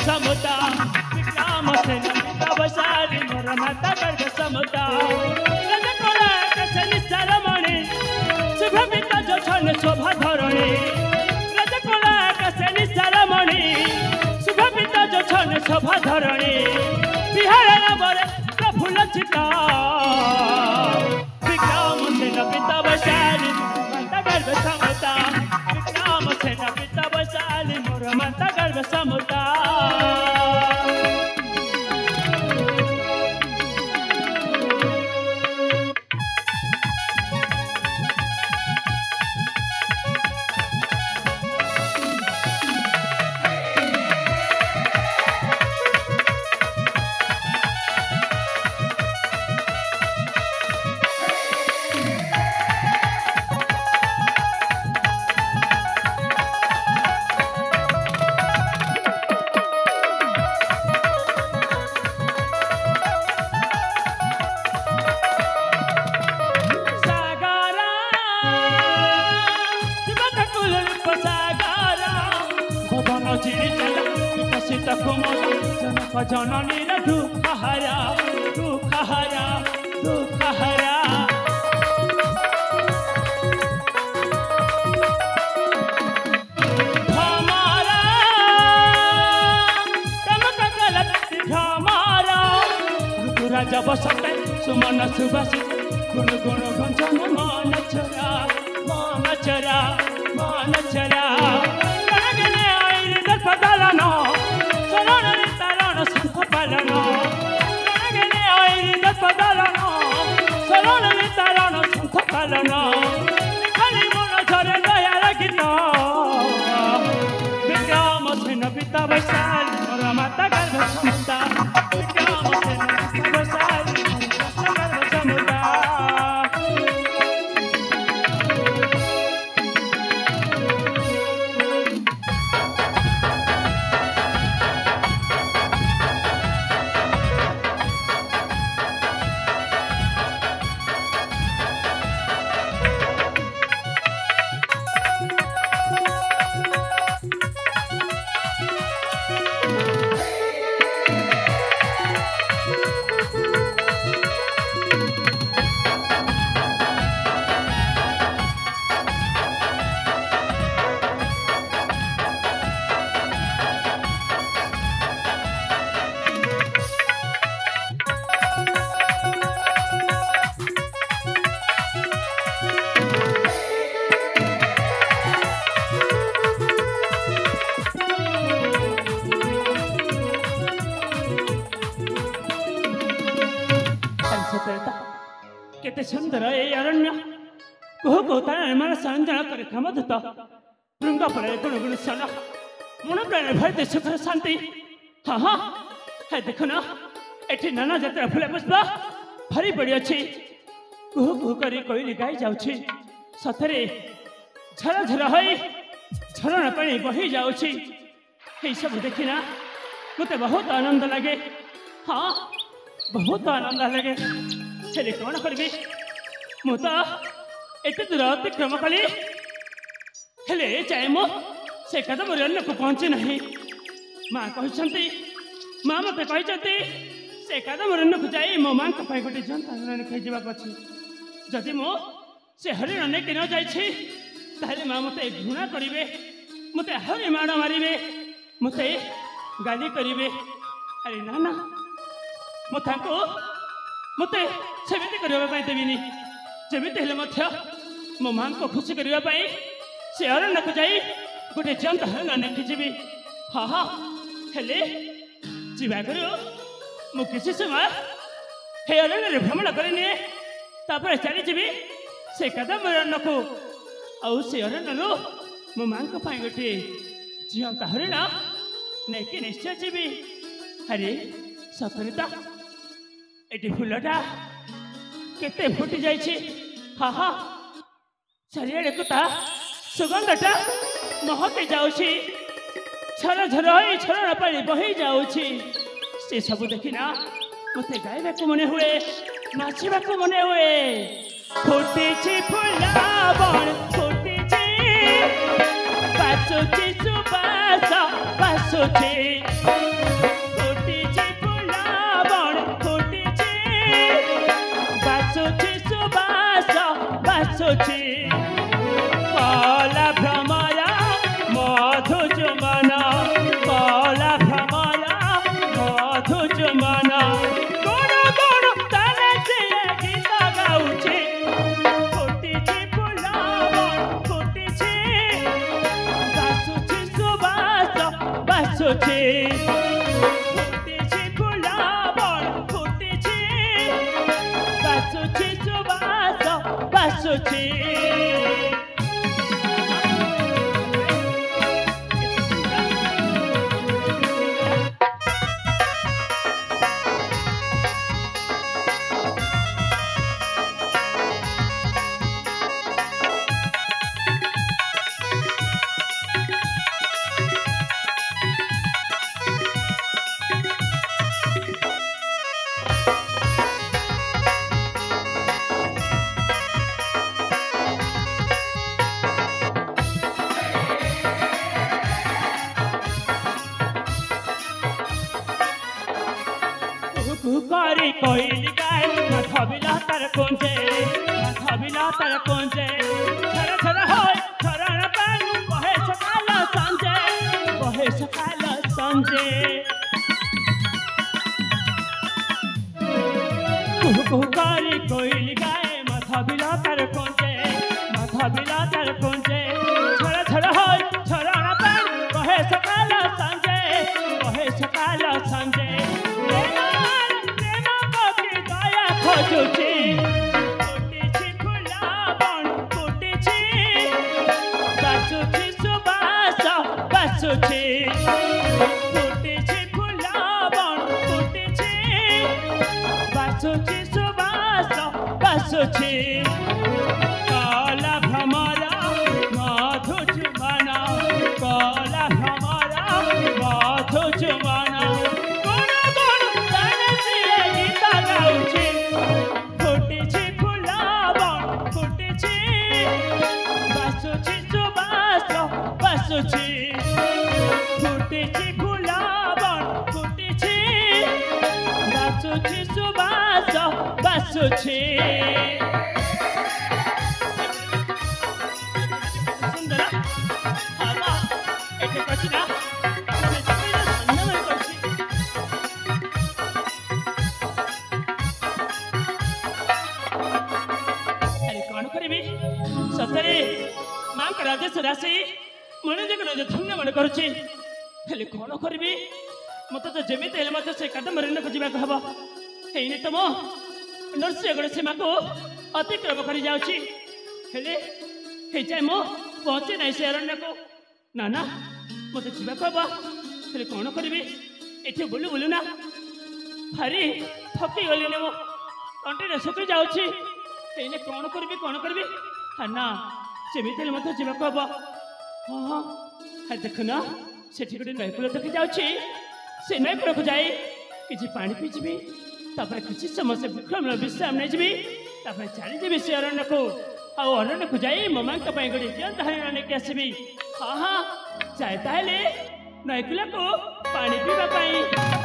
समता विक्रम सेन पिता वैशाली मोर माता गर्भ समता रजकोला कसनि सरमणि शुभ पिता जो छन शोभा धरणी रजकोला कसनि सरमणि शुभ पिता जो छन शोभा धरणी बिहार नगर प्रफुल्ल चिता विक्रम सेन पिता वैशाली माता गर्भ समता विक्रम सेन पिता वैशाली मोर माता गर्भ समता जननी दुखहरा दुखहरा दुखहरा हमारा चमक गलत हमारा ऋतुरा जब सते सुमन सुबासी गुण गुण गुंजन मान चरा मान चरा गगने आइल दलनो सरण तारण सुख पालन गगने आइल दलनो सरण तारण सुख पालन खाली मन झरे दयार गीत विक्रम सेन पिता वैशाली मोर माता गर्भ समता विक्रम सेन पिता वैशाली मोर माता गर्भ समता केते सुंदर ए अरण्य कुह कुहता निर्माण संजना कर क्षमधुत भृंग पड़े गुण गुण सन मन प्राण भर सुखर शांति हाँ हाँ है देख ना एठी नाना जातर फुल पुष्प भरी पड़ी अच्छी कुह कुह कर कोईली गाई जाऊँगी सतरे झर झर हो झरण पानी बही जाऊँगी ये सब देखिना मत बहुत आनंद लगे हाँ बहुत आनंद लगे चले कौन करी मु तो एत दूर अतिक्रम कली हेले चाहे मो से कदम अन्य को पहुँची नहीं माँ कहते माँ मत कहते से कदम अन्य को जाई मो माँ गोटे जंता हरण खाई जावाक अच्छी जदि मो से हरिण नेकी न जाइए माँ मत घृणा करेंगे मत आहरी माड़ मारे मत गाली करेंगे अरे ना ना मुझे मत सेमती करने देवी जमी मो माँ को खुशी करने से अरण्य को जाई गोटे जंत हरण नेकीजी हाँ हाँ हेले जीवा कर मु किसी समय हे अरण्य भ्रमण करनी तापर चलीजी से कदम अरण्य को आउ से अरण्य मो माँ गोटे जीवंत हरिण नहीं निश्चय जीवी अरे सतरिता ये फूलटा केते फुटी जाइए हाँ हाँ चारिड़े को सुगंधटा महके जाऊँगी झर झर हो झरण पानी बही जाऊँगी से सब देखिना मत गायबा को मन हुए नाचवा को मन हुए फुटी फुलावन फुटी बासुची सुबास बासुची बासुची काला भ्रमरा मधु चुमना काला भ्रमरा मधु चुमना गुण गुण ताने से गीत गाउची फुटीची फुलावन फुटीची बासुची सुबास बासुची फुटीची फुलावन फुटीची बासुची सुबास बासुची कुकारी कोइल गाय माथाबिला तार कोंजे माथाबिला तार कोंजे छर छर होय छरण पानु बहे सकाल संजे कुकारी कोइल गाय माथाबिला तार कोंजे छर छर होय छरण पानु बहे सकाल संजे खोजुची फुटीची फुलावन फुटीची बासुची सुबास बासुची फुटीची फुलावन फुटीची बासुची सुबास बासुची काला भ्रमरा मधु चुमना काला भ्रमरा मधु चुमना गुण गुण ताने से गीत गाउची फुटीची फुलावन फुटीची बासुची सुबास बासुची फुटीची फुलावन फुटीची बासुची सुबास बासुची सुंदर आवा एके कचिना सतरे माँ का राजेश राशि मन जगह धन्य मन करुच्ची हेल्ले कौन करी मत तो जमी मत से कादम्बरी को जावाक हम हेने तो मो नरसिंहगढ़ सीमा को अतिक्रम कर जाऊँगी जाए मो पहुँचे ना से अरण्य को ना ना मत जावाक हम हेल्ले कौन करी ये बुलू बुलू ना भारी थकी गली मो तंटे सुखी जाऊँगी कौन करी हाँ ना सेमती मत जावाक हम हाँ हाँ देखना से गोटे नईकूल देखी जाऊँगी से नईकूल को जाए किसी पानी पीजी किसी समय से विश्राम नहीं जी चलीजी से अरण्य को अरण्य को जाए मो माँ गोटे जीवंत हरिण लेके आसबि हाँ हाँ जाए ताले नईकूल को पानी पीवा।